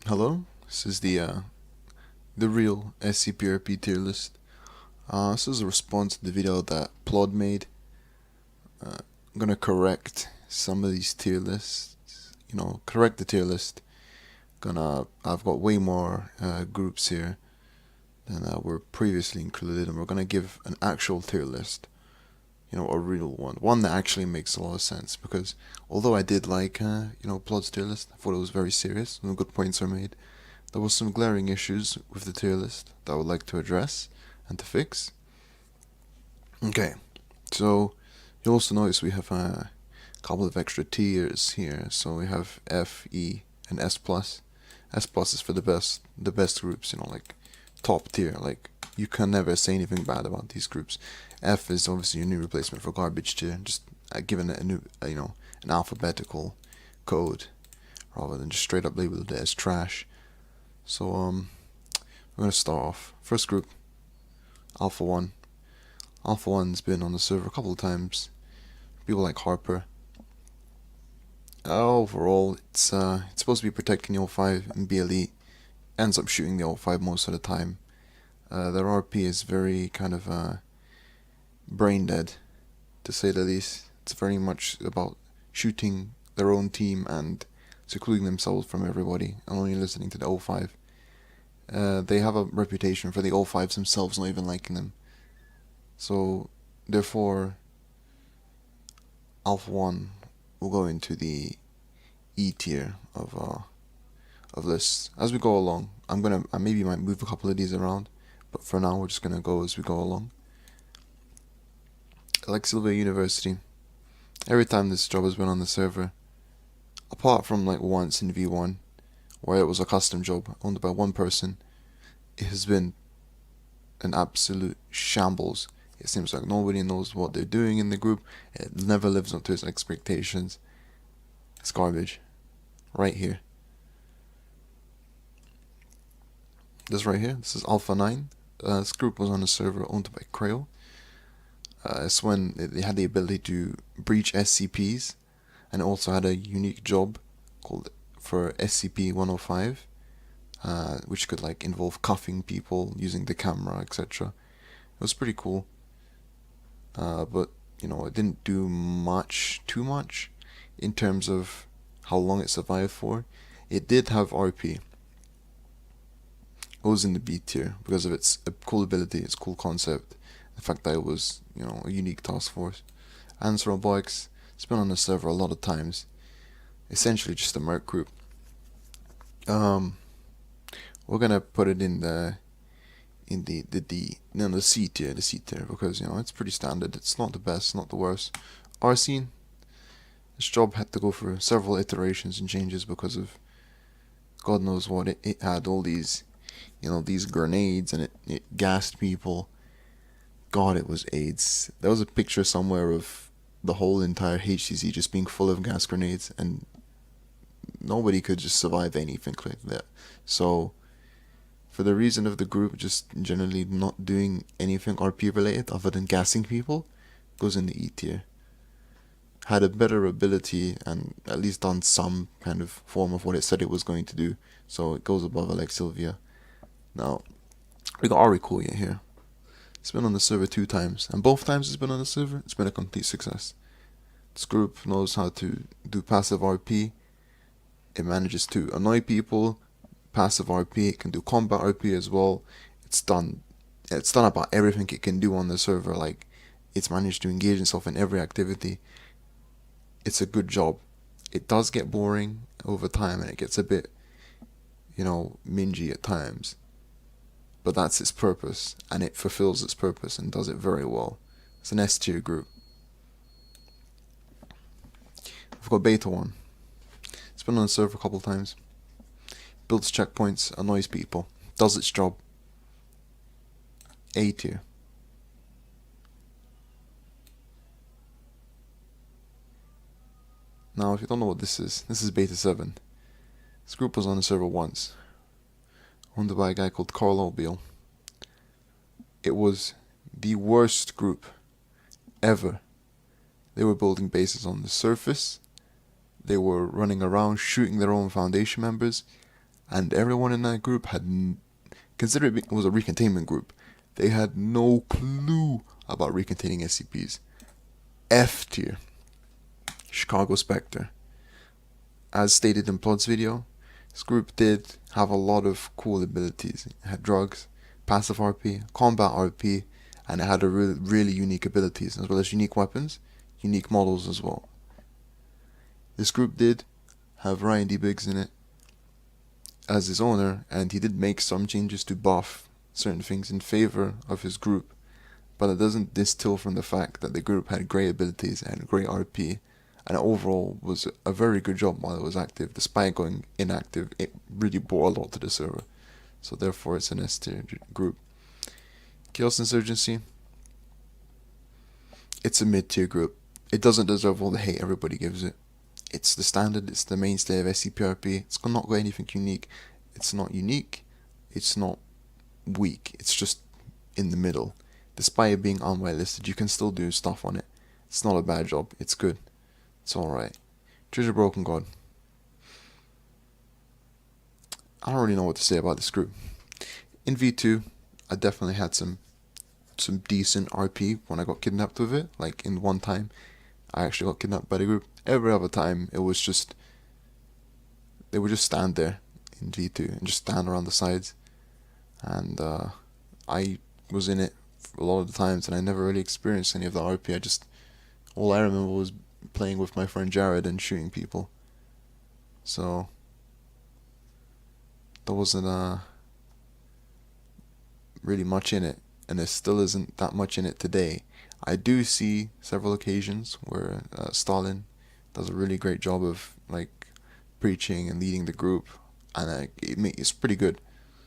Hello, this is the real SCP-RP tier list. This is a response to the video that Plod made. I'm gonna correct some of these tier lists. Correct the tier list. I've got way more groups here than were previously included, and we're gonna give an actual tier list. A real one that actually makes a lot of sense. Because although I did like, Plod's tier list, I thought it was very serious and good points are made. There was some glaring issues with the tier list that I would like to address and to fix. Okay, so you'll also notice we have a couple of extra tiers here. So we have F, E, and S plus. S plus is for the best groups. Like top tier. Like you can never say anything bad about these groups. F is obviously a new replacement for garbage tier, just given it a new, an alphabetical code rather than just straight up labeled it as trash. So we're gonna start off. First group, Alpha 1. Alpha 1's been on the server a couple of times. People like Harper. Overall, it's supposed to be protecting the O5 and BLE. Ends up shooting the O5 most of the time. Their RP is very kind of brain dead, to say the least. It's very much about shooting their own team and secluding themselves from everybody and only listening to the O5. They have a reputation for the O5s themselves not even liking them. So, therefore, Alpha 1 will go into the E tier of lists. As we go along, I maybe might move a couple of these around, but for now we're just gonna go as we go along. Like Sylvia University, every time this job has been on the server, apart from like once in V1, where it was a custom job owned by one person, it has been an absolute shambles. It seems like nobody knows what they're doing in the group. It never lives up to its expectations. It's garbage. Right here. This right here, this is Alpha 9. This group was on a server owned by Creo. It's when they had the ability to breach SCPs, and also had a unique job called for SCP-105, which could like involve cuffing people using the camera, etc. It was pretty cool, but it didn't do too much in terms of how long it survived for. It did have RP. It was in the B tier because of its cool ability, its cool concept, the fact that it was a unique task force. And robotics, it's been on the server a lot of times. Essentially just a merc group. We're gonna put it in the C tier, because it's pretty standard. It's not the best, not the worst. Arsene, this job had to go through several iterations and changes because of God knows what. It had all these these grenades, and it gassed people. God, it was AIDS. There was a picture somewhere of the whole entire HCC just being full of gas grenades, and nobody could just survive anything like that. So, for the reason of the group just generally not doing anything RP related other than gassing people, goes in the E tier. Had a better ability and at least done some kind of form of what it said it was going to do, so it goes above Alex Sylvia. Now, we got Arikuya here. It's been on the server 2 times, and both times it's been on the server, it's been a complete success. This group knows how to do passive RP. It manages to annoy people. Passive RP, it can do combat RP as well. It's done about everything it can do on the server. Like, it's managed to engage itself in every activity. It's a good job. It does get boring over time, and it gets a bit, mingy at times. But that's its purpose, and it fulfills its purpose and does it very well. It's an S tier group. We've got Beta 1. It's been on the server a couple times. Builds checkpoints, annoys people, does its job. A tier. Now, if you don't know what this is Beta 7. This group was on the server once, owned by a guy called Carl O'Beal. It was the worst group ever. They were building bases on the surface. They were running around shooting their own Foundation members, and everyone in that group had, considering it was a recontainment group, they had no clue about recontaining SCPs. F tier. Chicago Spectre. As stated in Plod's video, this group did have a lot of cool abilities. It had drugs, passive RP, combat RP, and it had a really unique abilities, as well as unique weapons, unique models as well. This group did have Ryan D. Biggs in it as his owner, and he did make some changes to buff certain things in favor of his group, but it doesn't distill from the fact that the group had great abilities and great RP, and overall was a very good job while it was active. Despite going inactive, it really brought a lot to the server, so therefore it's an S tier group. Chaos Insurgency, it's a mid tier group. It doesn't deserve all the hate everybody gives it. It's the standard, it's the mainstay of SCP-RP. It's not got anything unique. It's not unique, it's not weak, it's just in the middle. Despite it being unwhitelisted, you can still do stuff on it. It's not a bad job, it's good. It's alright. Treasure Broken God. I don't really know what to say about this group. In V2, I definitely had some decent RP when I got kidnapped with it. Like in one time, I actually got kidnapped by the group. Every other time, it was just, they would just stand there in V2 and just stand around the sides. And I was in it for a lot of the times, and I never really experienced any of the RP. All I remember was playing with my friend Jared and shooting people. So there wasn't really much in it, and there still isn't that much in it today. I do see several occasions where Stalin does a really great job of like preaching and leading the group, and it's pretty good.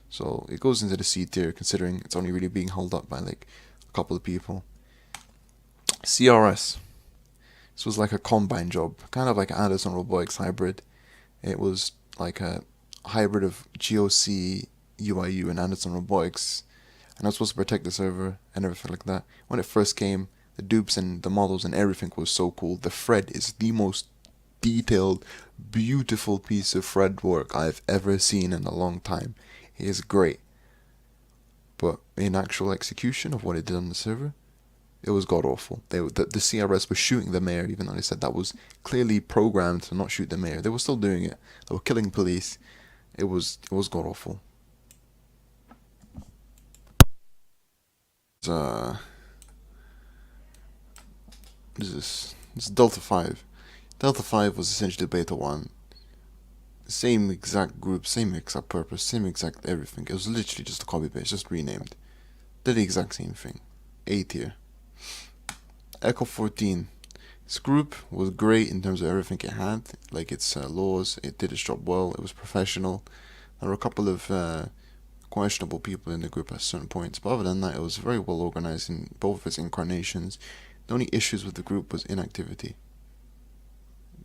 So it goes into the C tier, considering it's only really being held up by like a couple of people. CRS. This was like a combine job, kind of like Anderson Robotics hybrid. It was like a hybrid of GOC, UIU, and Anderson Robotics, and I was supposed to protect the server and everything like that. When it first came, the dupes and the models and everything was so cool. The thread is the most detailed, beautiful piece of thread work I've ever seen in a long time. It is great. But in actual execution of what it did on the server, it was god awful. The CRS was shooting the mayor, even though they said that was clearly programmed to not shoot the mayor. They were still doing it. They were killing police. It was god awful. What is this? It's Delta 5. Delta 5 was essentially Beta 1. Same exact group, same exact purpose, same exact everything. It was literally just a copy paste, just renamed. Did the exact same thing. A tier. Echo 14. This group was great in terms of everything it had, like its laws. It did its job well. It was professional. There were a couple of questionable people in the group at certain points, but other than that, it was very well organized in both of its incarnations. The only issues with the group was inactivity.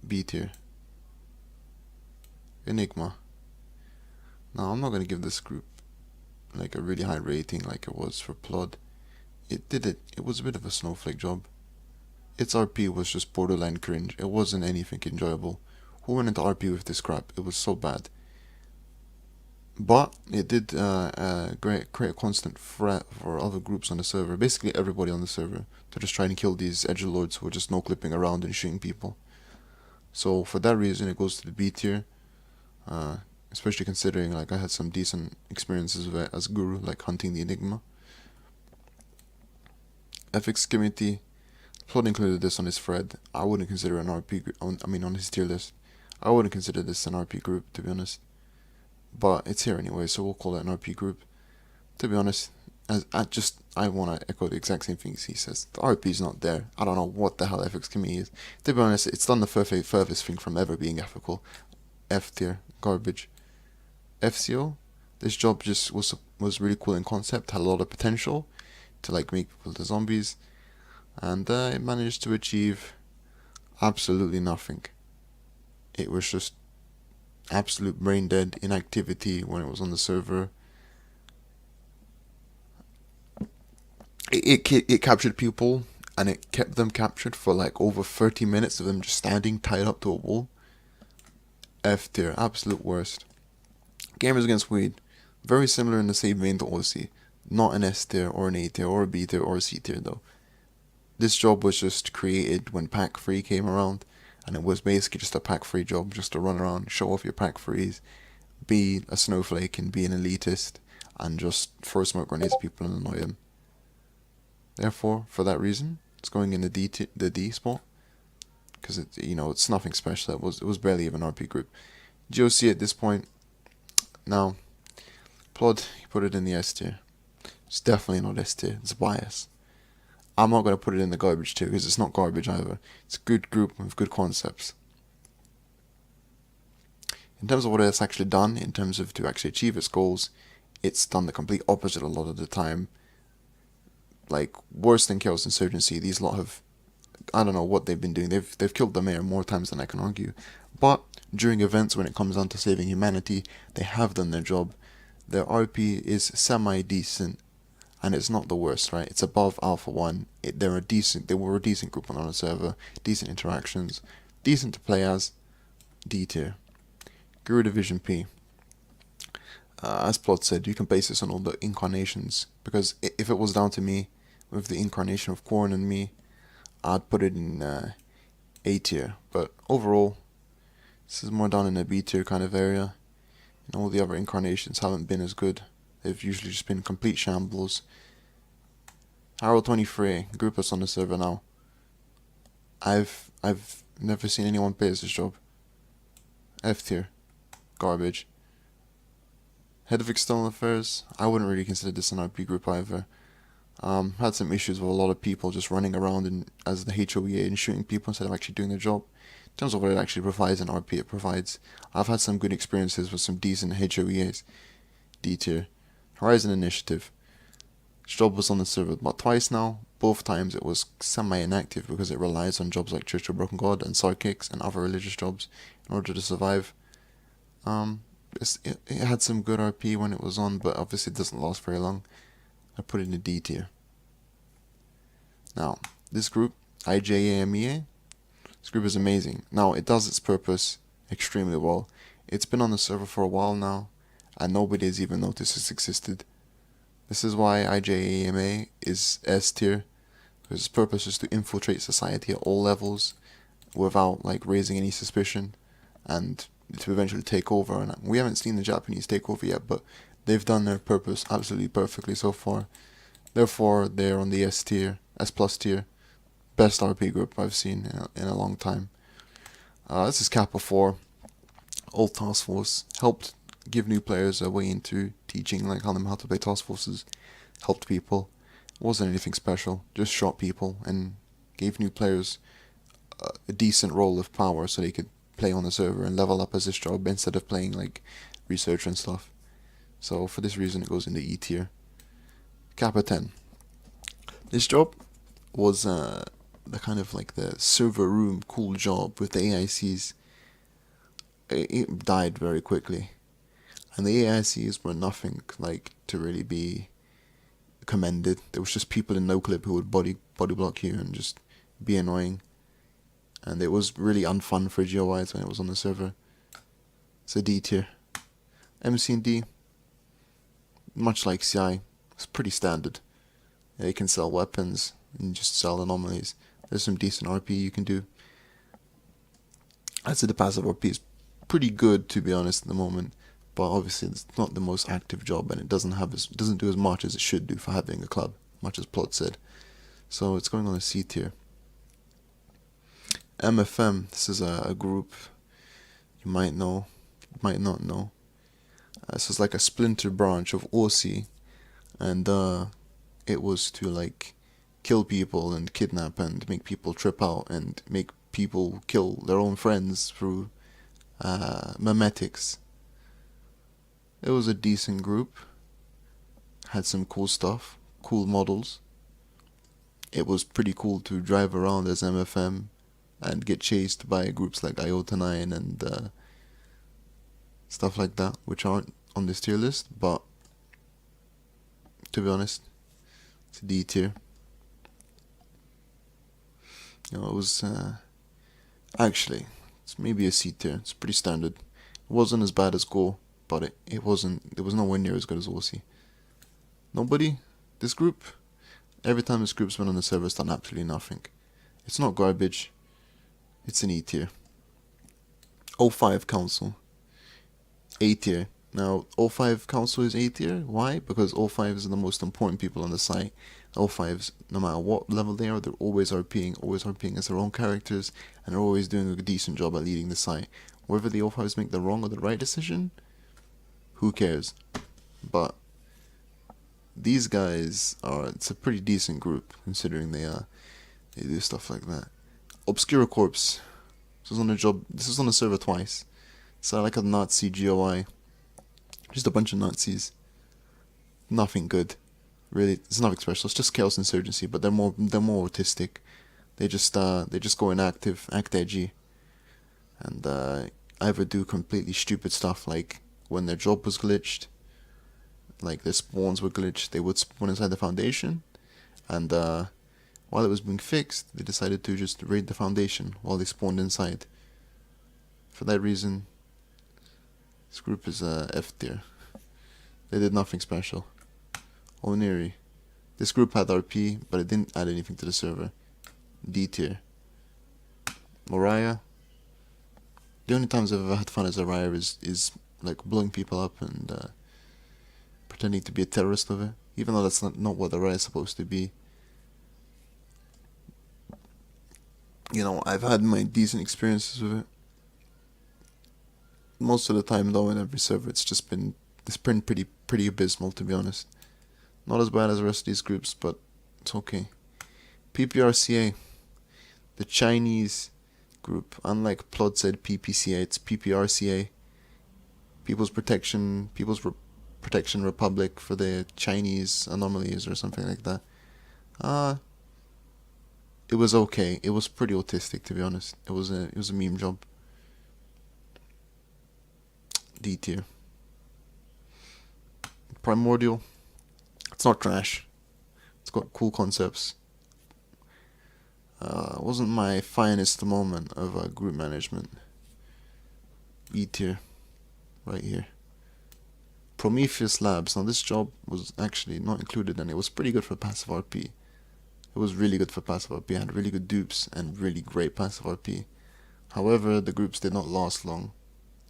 B tier. Enigma. Now, I'm not going to give this group like a really high rating like it was for Plod. It was a bit of a snowflake job. Its RP was just borderline cringe. It wasn't anything enjoyable. Who went into RP with this crap? It was so bad. But it did create a constant threat for other groups on the server, basically everybody on the server, to just try and kill these edgelords who were just no-clipping around and shooting people. So for that reason, it goes to the B tier. Especially considering like I had some decent experiences with it as Guru, like hunting the Enigma. Ethics Committee, Plot included this on his thread. I wouldn't consider an RP group, on his tier list. I wouldn't consider this an RP group, to be honest. But it's here anyway, so we'll call it an RP group. To be honest, I want to echo the exact same things he says. The RP is not there. I don't know what the hell Ethics Committee is. To be honest, it's done the furthest thing from ever being ethical. F tier, garbage. FCO, this job just was really cool in concept, had a lot of potential to like make people to zombies, and it managed to achieve absolutely nothing. It was just absolute brain dead inactivity when it was on the server. It captured people, and it kept them captured for like over 30 minutes of them just standing tied up to a wall. F tier, absolute worst. Gamers Against Weed, very similar in the same vein to OC. Not an S tier or an A tier or a B tier or a C tier though. This job was just created when Pack Free came around, and it was basically just a Pack Free job, just to run around, show off your Pack Frees, be a snowflake and be an elitist, and just throw smoke grenades at people and annoy them. Therefore, for that reason, it's going in the D spot, because it's nothing special. It was barely even RP group. GOC at this point, now, Plod, he put it in the S tier. It's definitely not S tier. It's bias. I'm not going to put it in the garbage tier because it's not garbage either. It's a good group with good concepts. In terms of what it's actually done, in terms of to actually achieve its goals, it's done the complete opposite a lot of the time. Like, worse than Chaos Insurgency, these lot have, I don't know what they've been doing. They've killed the mayor more times than I can argue. But during events when it comes down to saving humanity, they have done their job. Their RP is semi-decent, and it's not the worst, right? It's above Alpha 1. They were a decent group on the server, decent interactions, decent to play as, D tier. Guru Division P. As Plot said, you can base this on all the incarnations, because if it was down to me, with the incarnation of Korn and me, I'd put it in A tier. But overall, this is more down in a B tier kind of area. And all the other incarnations haven't been as good. They've usually just been complete shambles. Harold 23, group us on the server now. I've never seen anyone play this job. F tier. Garbage. Head of External Affairs, I wouldn't really consider this an RP group either. Had some issues with a lot of people just running around as the HOEA and shooting people instead of actually doing their job. In terms of what it actually provides in RP, it provides. I've had some good experiences with some decent HOEAs. D tier. Horizon Initiative. This job was on the server about twice now. Both times it was semi-inactive because it relies on jobs like Church of Broken God and Psychics and other religious jobs in order to survive. It had some good RP when it was on, but obviously it doesn't last very long. I put it in a D tier. Now, this group, IJAMEA, this group is amazing. Now, it does its purpose extremely well. It's been on the server for a while now, and nobody has even noticed it's existed. This is why IJAMA is S tier, because its purpose is to infiltrate society at all levels without raising any suspicion, and to eventually take over. And we haven't seen the Japanese take over yet, but they've done their purpose absolutely perfectly so far. Therefore, they're on the S tier, S plus tier, best RP group I've seen in a long time. This is Kappa 4, old task force, helped give new players a way into teaching how to play task forces, helped people, wasn't anything special, just shot people and gave new players a decent role of power so they could play on the server and level up as this job instead of playing research and stuff. So for this reason it goes in the E tier. Kappa 10. This job was the kind of the server room cool job with the AICs. It died very quickly. And the AICs were nothing to really be commended. There was just people in NoClip who would body block you and just be annoying. And it was really unfun for GOIs when it was on the server. It's a D tier. MC and D, much like CI, it's pretty standard. They can sell weapons and just sell anomalies. There's some decent RP you can do. I'd say the passive RP is pretty good, to be honest, at the moment. But obviously it's not the most active job, and it doesn't do as much as it should do for having a club, much as Plot said. So it's going on a C tier. MFM, this is a group you might know, might not know. This is a splinter branch of OC, and it was to kill people and kidnap and make people trip out and make people kill their own friends through memetics. It was a decent group, had some cool stuff, cool models. It was pretty cool to drive around as MFM and get chased by groups like Iota 9 and stuff like that, which aren't on this tier list, but to be honest, it's a D tier. It was actually, it's maybe a C tier. It's pretty standard. It wasn't as bad as Go, but it was nowhere near as good as OC. Nobody? This group? Every time this group's been on the server, it's done absolutely nothing. It's not garbage. It's an E tier. O5 Council. A tier. Now, O5 Council is A tier. Why? Because O5s are the most important people on the site. O5s, no matter what level they are, they're always RPing as their own characters, and they're always doing a decent job at leading the site. Whether the O5s make the wrong or the right decision, who cares? But these guys it's a pretty decent group, considering they do stuff like that. Obscura Corpse. This was on the server twice. So like a Nazi GOI. Just a bunch of Nazis. Nothing good. Really, it's nothing special. It's just Chaos Insurgency, but they're more autistic. They just go inactive, act edgy, and either do completely stupid stuff, like when their job was glitched, like their spawns were glitched, they would spawn inside the Foundation, and while it was being fixed, they decided to just raid the Foundation while they spawned inside. For that reason, this group is F tier. They did nothing special. Oniri. This group had RP, but it didn't add anything to the server. D tier. Moriah. The only times I've ever had fun as a Raya is like blowing people up and pretending to be a terrorist with it. Even though that's not what the Raya is supposed to be. You know, I've had my decent experiences with it. Most of the time though, in every server it's been pretty abysmal, to be honest. Not as bad as the rest of these groups, but it's okay. PPRCA, the Chinese group. Unlike Plod said PPCA, it's PPRCA, People's Protection Republic for the Chinese anomalies or something like that. It was okay. It was pretty autistic, to be honest. It was a meme job. D tier. Primordial. It's not trash. It's got cool concepts. Wasn't my finest moment of group management. E tier. Right here. Prometheus Labs. Now this job was actually not included, and it was pretty good for passive RP. It was really good for passive RP. It had really good dupes and really great passive RP. However, the groups did not last long.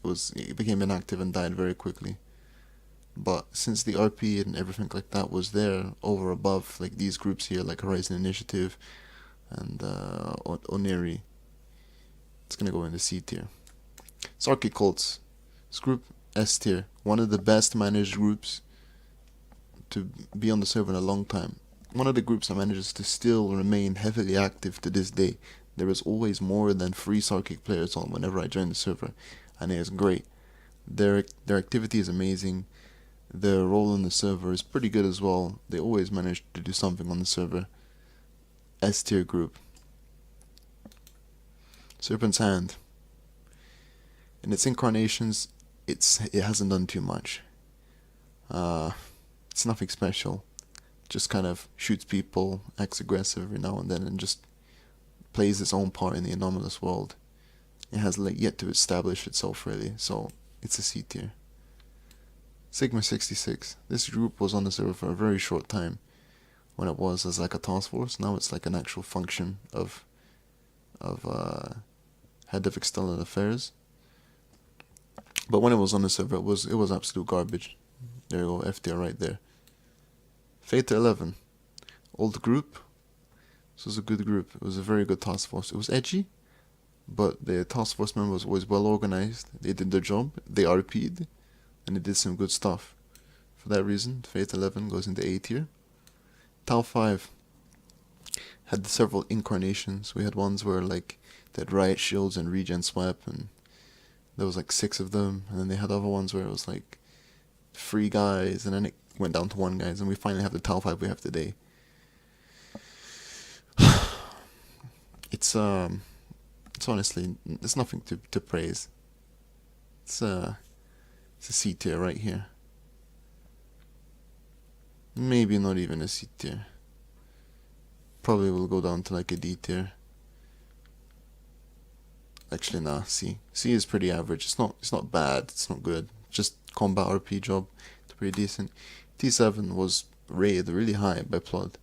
It became inactive and died very quickly. But since the RP and everything like that was there over above, like these groups here, like Horizon Initiative and Oniri, it's gonna go in the C tier. Sarky Cults. This group, S tier. One of the best managed groups to be on the server in a long time. One of the groups that manages to still remain heavily active to this day. There is always more than 3 Sarkic players on whenever I join the server, and it is great. Their activity is amazing. Their role on the server is pretty good as well. They always manage to do something on the server. S tier group. Serpent's Hand. In its incarnations, it hasn't done too much. It's nothing special. Just kind of shoots people, acts aggressive every now and then, and just plays its own part in the anomalous world. It has yet to establish itself really, so it's a C tier. Sigma 66. This group was on the server for a very short time when it was as like a task force. Now it's like an actual function of head of external affairs. But when it was on the server, it was absolute garbage. There you go, F tier right there. Fate 11. Old group. This was a good group. It was a very good task force. It was edgy, but the task force member was always well organized. They did their job. They RP'd, and they did some good stuff. For that reason, Fate 11 goes into A tier. Tau 5 had several incarnations. We had ones where like they had riot shields and regen swap, and there was like 6 of them. And then they had other ones where it was like 3 guys, and then it went down to 1 guys, and we finally have the Tau 5 we have today. It's honestly, there's nothing to praise. It's a C tier right here. Maybe not even a C tier. Probably will go down to like a D tier. Actually, nah. C. C is pretty average. It's not bad. It's not good. Just combat RP job. It's pretty decent. T7 was rated really high by Plod.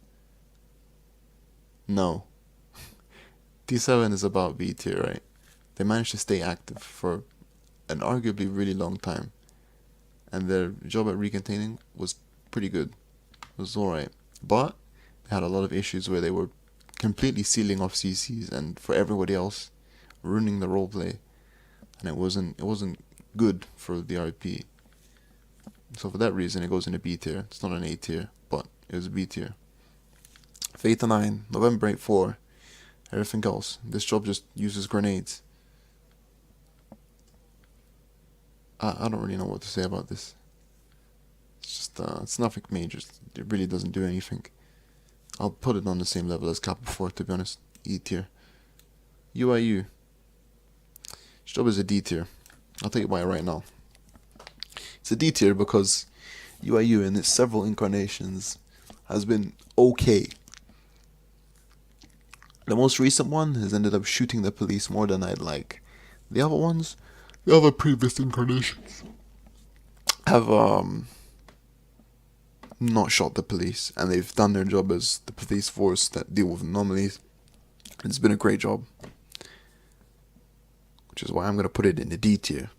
No. T7 is about B tier, right? They managed to stay active for an arguably really long time, and their job at recontaining was pretty good. It was alright, but they had a lot of issues where they were completely sealing off CCs and for everybody else, ruining the roleplay, and it wasn't good for the RP. So for that reason, it goes into B tier. It's not an A tier, but it was B tier. Fate 9, November 8-4. Everything else. This job just uses grenades. I don't really know what to say about this. It's just, it's nothing major. It really doesn't do anything. I'll put it on the same level as Kappa 4, to be honest. E tier. UIU. This job is a D tier. I'll tell you why right now. It's a D tier because UIU in its several incarnations has been okay. The most recent one has ended up shooting the police more than I'd like. The other ones, the other previous incarnations, have not shot the police, and they've done their job as the police force that deal with anomalies. It's been a great job, which is why I'm going to put it in the D tier,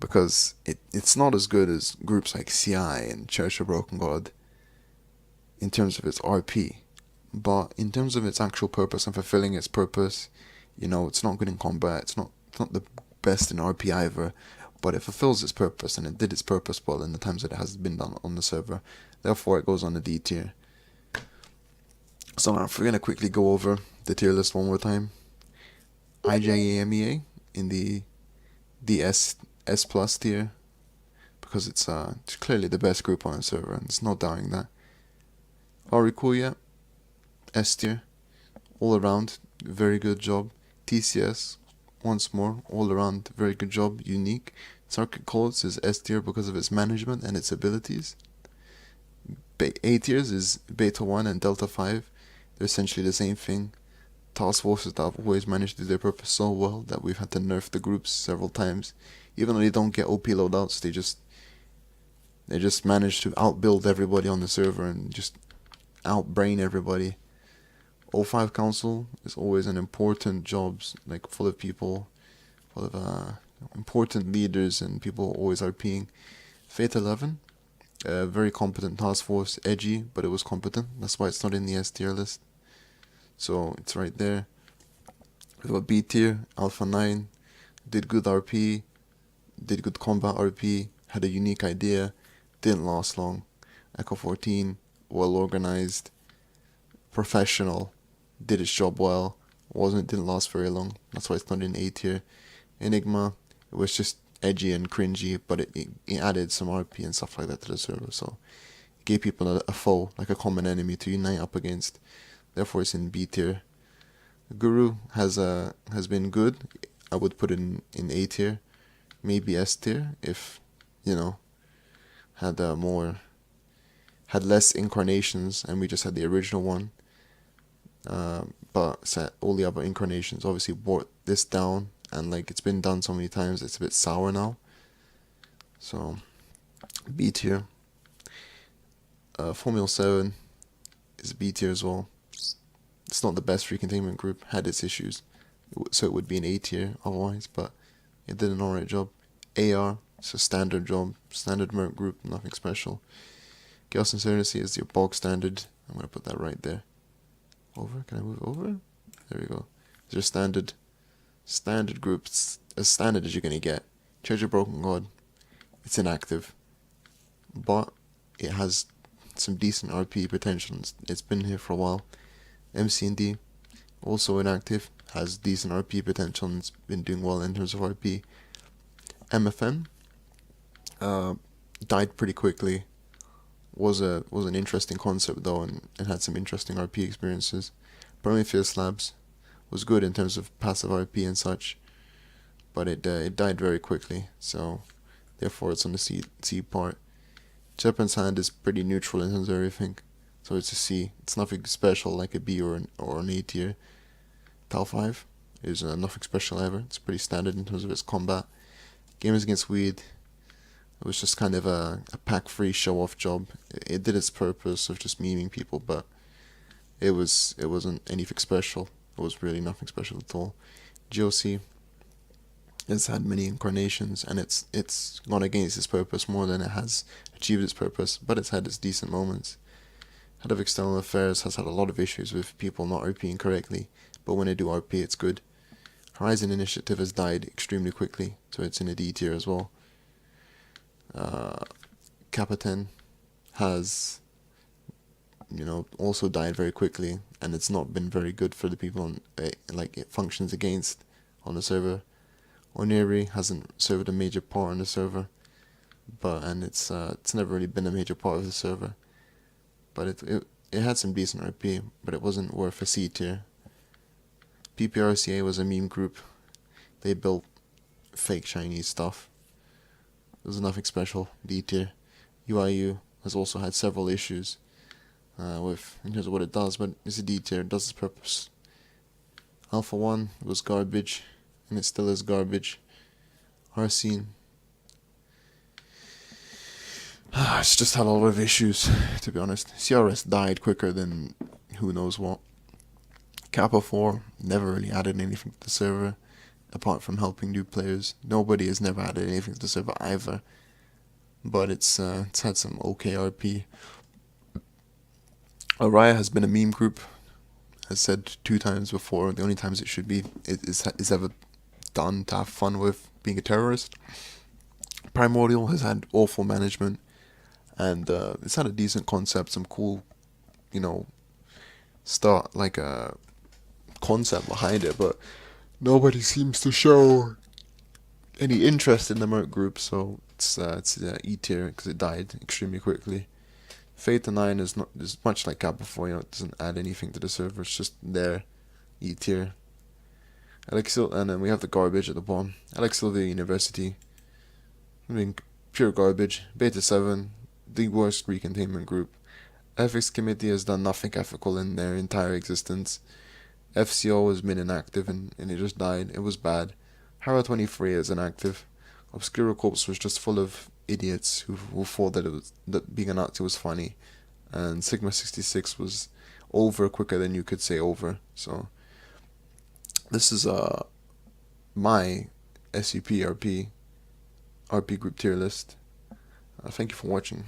because it's not as good as groups like CI and Church of Broken God in terms of its RP, but in terms of its actual purpose and fulfilling its purpose, it's not good in combat. It's not the best in RP either, but it fulfills its purpose, and it did its purpose well in the times that it has been done on the server. Therefore, it goes on the D tier. So now, if we're going to quickly go over the tier list one more time, IJAMEA in the S plus tier, because it's clearly the best group on the server, and there's no doubting that. Arikuya, S tier, all around, very good job. TCS, once more, all around, very good job, unique. Circuit Codes is S tier because of its management and its abilities. A tiers is Beta 1 and Delta 5. They're essentially the same thing. Task forces that have always managed to do their purpose so well that we've had to nerf the groups several times. Even though they don't get OP loadouts, they just manage to outbuild everybody on the server and just outbrain everybody. O5 Council is always an important job, like full of people, full of important leaders and people always RPing. Fate 11, very competent task force, edgy, but it was competent. That's why it's not in the S tier list. So it's right there. We have a B tier, Alpha 9, did good RP, did good combat RP, had a unique idea, didn't last long. Echo 14, well organized, professional, did its job well, didn't last very long. That's why it's not in A tier. Enigma, it was just edgy and cringy, but it added some RP and stuff like that to the server, so it gave people a foe, like a common enemy to unite up against. Therefore it's in B tier. Guru has been good. I would put it in A tier, maybe S tier if had less incarnations and we just had the original one. But all the other incarnations obviously brought this down, and like it's been done so many times, it's a bit sour now. So B tier. Formula 7 is B tier as well. It's not the best free containment group, had its issues, so it would be an A tier otherwise, but it did an alright job. AR, it's a standard job, standard merc group, nothing special. Chaos Insurgency is your bog standard. I'm gonna put that right there. Over? Can I move over? There we go. These are standard groups, as standard as you're gonna get. Church of Broken God, it's inactive, but it has some decent RP potential. It's been here for a while. MC&D, also inactive, has decent RP potential and it's been doing well in terms of RP. MFN died pretty quickly. Was an interesting concept though, and had some interesting RP experiences. Prometheus Labs was good in terms of passive RP and such, but it died very quickly, so therefore it's on the C part. Serpent's Hand is pretty neutral in terms of everything, so it's a C. It's nothing special like a B or an A tier. Tal 5, is nothing special ever. It's pretty standard in terms of its combat. Gamers Against Weed, it was just kind of a pack-free show-off job. It did its purpose of just memeing people, but it wasn't anything special. It was really nothing special at all. GOC has had many incarnations, and it's gone against its purpose more than it has achieved its purpose, but it's had its decent moments. Head of External Affairs has had a lot of issues with people not RPing correctly, but when they do RP, it's good. Horizon Initiative has died extremely quickly, so it's in a D tier as well. Capitan has, also died very quickly, and it's not been very good for the people it functions against on the server. Oniri hasn't served a major part on the server, and it's never really been a major part of the server. But it had some decent RP, but it wasn't worth a C tier. PPRCA was a meme group. They built fake Chinese stuff. It was nothing special. D tier. UIU has also had several issues in terms of what it does, but it's a D tier. It does its purpose. Alpha 1 was garbage, and it still is garbage. Arsene, it's just had a lot of issues, to be honest. CRS died quicker than who knows what. Kappa 4 never really added anything to the server, apart from helping new players. Nobody has never added anything to the server either, but it's had some okay RP. Araya has been a meme group, as said 2 times before. The only times it should be is ever done to have fun with being a terrorist. Primordial has had awful management, and it's had a decent concept, some cool, start like a concept behind it, but nobody seems to show any interest in the merc group, so it's E tier because it died extremely quickly. Fate 9 is much like Kappa 4, it doesn't add anything to the server, it's just there, E tier. And then we have the garbage at the bottom. Alexilvia University, pure garbage. Beta 7, the worst recontainment group. Ethics Committee has done nothing ethical in their entire existence. FCO has been inactive and it just died. It was bad. Hara 23 is inactive. Obscura Corps was just full of idiots who thought that being a Nazi was funny. And Sigma 66 was over quicker than you could say over. So this is my SCP-RP group tier list. Thank you for watching.